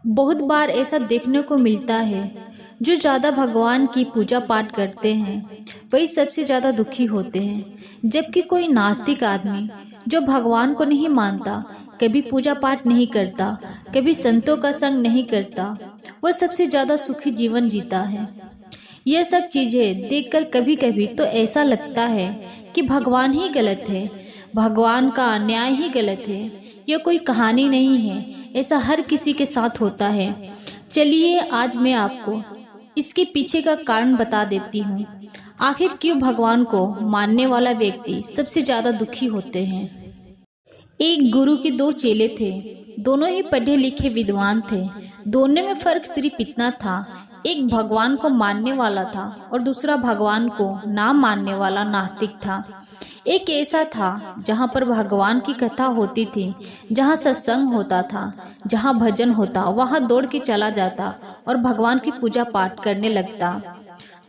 बहुत बार ऐसा देखने को मिलता है, जो ज़्यादा भगवान की पूजा पाठ करते हैं वही सबसे ज़्यादा दुखी होते हैं। जबकि कोई नास्तिक आदमी जो भगवान को नहीं मानता, कभी पूजा पाठ नहीं करता, कभी संतों का संग नहीं करता, वह सबसे ज़्यादा सुखी जीवन जीता है। यह सब चीज़ें देखकर कभी कभी तो ऐसा लगता है कि भगवान ही गलत है, भगवान का न्याय ही गलत है। यह कोई कहानी नहीं है, ऐसा हर किसी के साथ होता है। चलिए आज मैं आपको इसके पीछे का कारण बता देती हूँ। आखिर क्यों भगवान को मानने वाला व्यक्ति सबसे ज़्यादा दुखी होते हैं। एक गुरु के दो चेले थे, दोनों ही पढ़े लिखे विद्वान थे। दोनों में फर्क सिर्फ इतना था, एक भगवान को मानने वाला था और दूसरा भगवान को ना मानने वाला नास्तिक था। एक ऐसा था जहाँ पर भगवान की कथा होती थी, जहाँ सत्संग होता था, जहाँ भजन होता, वहाँ दौड़ के चला जाता और भगवान की पूजा पाठ करने लगता।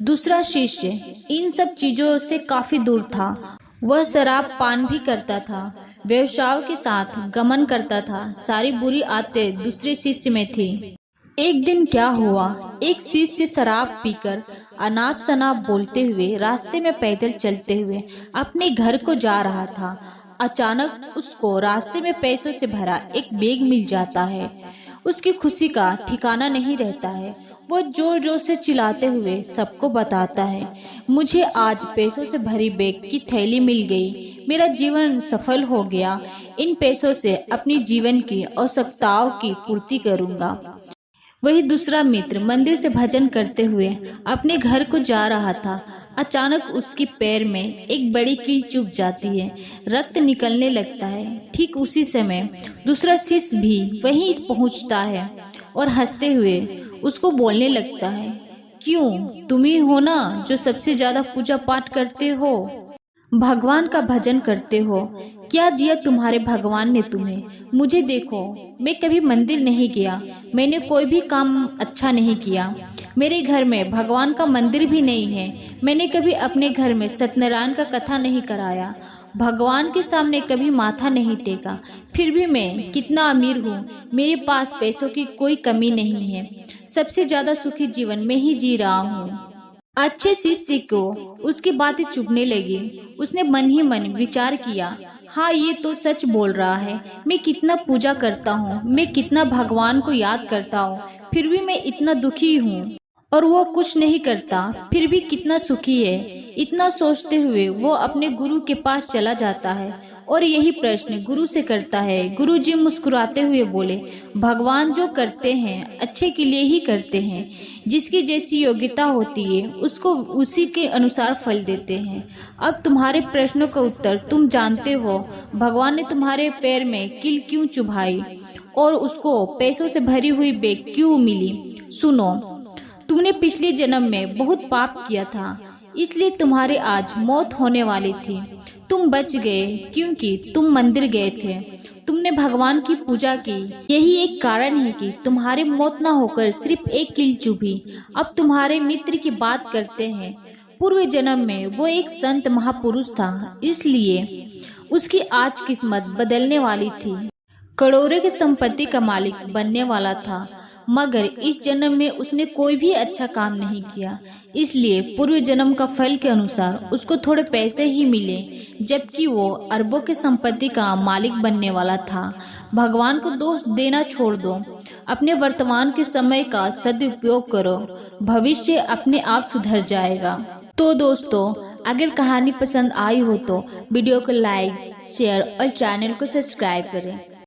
दूसरा शिष्य इन सब चीज़ों से काफ़ी दूर था। वह शराब पान भी करता था, व्यवसायों के साथ गमन करता था। सारी बुरी आदतें दूसरे शिष्य में थी। एक दिन क्या हुआ, एक शिष्य शराब पीकर अनाप शनाप बोलते हुए रास्ते में पैदल चलते हुए अपने घर को जा रहा था। अचानक उसको रास्ते में पैसों से भरा एक बैग मिल जाता है। उसकी खुशी का ठिकाना नहीं रहता है। वो जोर जोर से चिल्लाते हुए सबको बताता है, मुझे आज पैसों से भरी बैग की थैली मिल गई, मेरा जीवन सफल हो गया। इन पैसों से अपनी जीवन की आवश्यकताओं की पूर्ति करूँगा। वही दूसरा मित्र मंदिर से भजन करते हुए अपने घर को जा रहा था। अचानक उसके पैर में एक बड़ी कील चुभ जाती है, रक्त निकलने लगता है। ठीक उसी समय दूसरा शिष्य भी वहीं पहुंचता है और हंसते हुए उसको बोलने लगता है, क्यों, तुम ही हो ना जो सबसे ज्यादा पूजा पाठ करते हो, भगवान का भजन करते हो। क्या दिया तुम्हारे भगवान ने तुम्हें? मुझे देखो, मैं कभी मंदिर नहीं गया, मैंने कोई भी काम अच्छा नहीं किया, मेरे घर में भगवान का मंदिर भी नहीं है, मैंने कभी अपने घर में सत्यनारायण का कथा नहीं कराया, भगवान के सामने कभी माथा नहीं टेका। फिर भी मैं कितना अमीर हूँ, मेरे पास पैसों की कोई कमी नहीं है, सबसे ज्यादा सुखी जीवन में ही जी रहा हूँ। अच्छे शिष्य को उसकी बातें चुभने लगी। उसने मन ही मन विचार किया, हाँ ये तो सच बोल रहा है, मैं कितना पूजा करता हूँ, मैं कितना भगवान को याद करता हूँ, फिर भी मैं इतना दुखी हूँ और वो कुछ नहीं करता, फिर भी कितना सुखी है। इतना सोचते हुए वो अपने गुरु के पास चला जाता है और यही प्रश्न गुरु से करता है। गुरु जी मुस्कुराते हुए बोले, भगवान जो करते हैं अच्छे के लिए ही करते हैं, जिसकी जैसी योग्यता होती है उसको उसी के अनुसार फल देते हैं। अब तुम्हारे प्रश्नों का उत्तर तुम जानते हो, भगवान ने तुम्हारे पैर में कील क्यों चुभाई और उसको पैसों से भरी हुई बैग क्यों मिली। सुनो, तुमने पिछले जन्म में बहुत पाप किया था, इसलिए तुम्हारे आज मौत होने वाली थी। तुम बच गए क्योंकि तुम मंदिर गए थे, तुमने भगवान की पूजा की। यही एक कारण है कि तुम्हारी मौत न होकर सिर्फ एक कील चुभी। अब तुम्हारे मित्र की बात करते हैं। पूर्व जन्म में वो एक संत महापुरुष था, इसलिए उसकी आज किस्मत बदलने वाली थी। करोड़ों की संपत्ति का मालिक बनने वाला था, मगर इस जन्म में उसने कोई भी अच्छा काम नहीं किया, इसलिए पूर्व जन्म का फल के अनुसार उसको थोड़े पैसे ही मिले, जबकि वो अरबों की संपत्ति का मालिक बनने वाला था। भगवान को दोष देना छोड़ दो, अपने वर्तमान के समय का सदुपयोग करो, भविष्य अपने आप सुधर जाएगा। तो दोस्तों, अगर कहानी पसंद आई हो तो वीडियो को लाइक, शेयर और चैनल को सब्सक्राइब करें।